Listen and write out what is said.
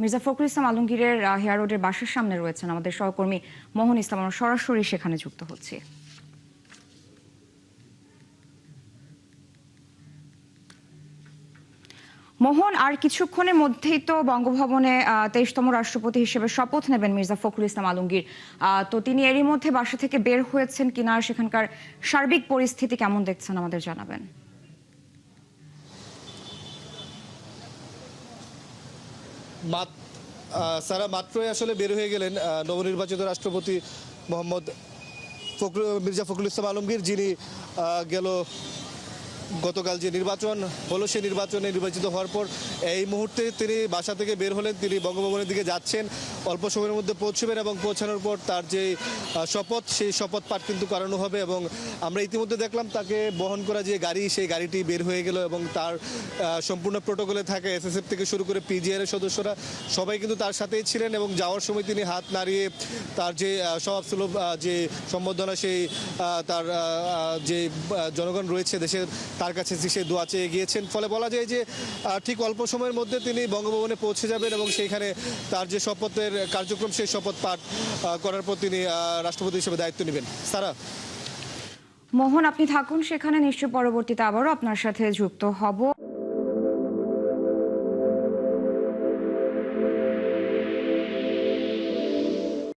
মির্জা ফখরুল ইসলাম আলমগীরের হেয়ার রোডের বাসার সামনে রয়েছেন আমাদের সহকর্মী মোহন ইসলাম। আমরা সরাসরি সেখানে যুক্ত হচ্ছি। মোহন, আর কিছুক্ষণের মধ্যেই তো বঙ্গভবনে 23তম রাষ্ট্রপতি হিসেবে শপথ নেবেন মির্জা ফখরুল ইসলাম আলমগীর। তো তিনি এরই মধ্যে বাসা থেকে বের হয়েছেন কিনা, সেখানকার সার্বিক পরিস্থিতি কেমন দেখছেন আমাদের জানাবেন। সারা মাত্রই আসলে বের হয়ে গেলেন নবনির্বাচিত রাষ্ট্রপতি মির্জা ফখরুল ইসলাম আলমগীর, যিনি গতকাল যে নির্বাচন হলো সেই নির্বাচনে নির্বাচিত হওয়ার পর এই মুহূর্তে তিনি বাসা থেকে বের হলেন। তিনি বঙ্গভবনের দিকে যাচ্ছেন, অল্প সময়ের মধ্যে পৌঁছবেন এবং পৌঁছানোর পর তার যে শপথ, সেই শপথ পাঠ কিন্তু করানো হবে। এবং আমরা ইতিমধ্যে দেখলাম তাকে বহন করা যে গাড়ি, সেই গাড়িটি বের হয়ে গেল এবং তার সম্পূর্ণ প্রোটোকলে থাকে এসএসএফ থেকে শুরু করে পিজিআর এর সদস্যরা সবাই কিন্তু তার সাথেই ছিলেন। এবং যাওয়ার সময় তিনি হাত নাড়িয়ে তার যে স্বভাবসুলভ যে সম্বর্ধনা, সেই তার যে জনগণ রয়েছে দেশের, তার কাছে সে দোয়া চেয়ে গিয়েছেন। ফলে বলা যায় যে ঠিক অল্প সময়ের মধ্যে তিনি বঙ্গভবনে পৌঁছে যাবেন এবং সেইখানে তার যে শপথের কার্যক্রম, সেই শপথ পাঠ করার পর তিনি রাষ্ট্রপতি হিসেবে দায়িত্ব নেবেন। সারা, মোহন, আপনি থাকুন সেখানে, নিশ্চয় পরবর্তীতে আবারও আপনার সাথে যুক্ত হব।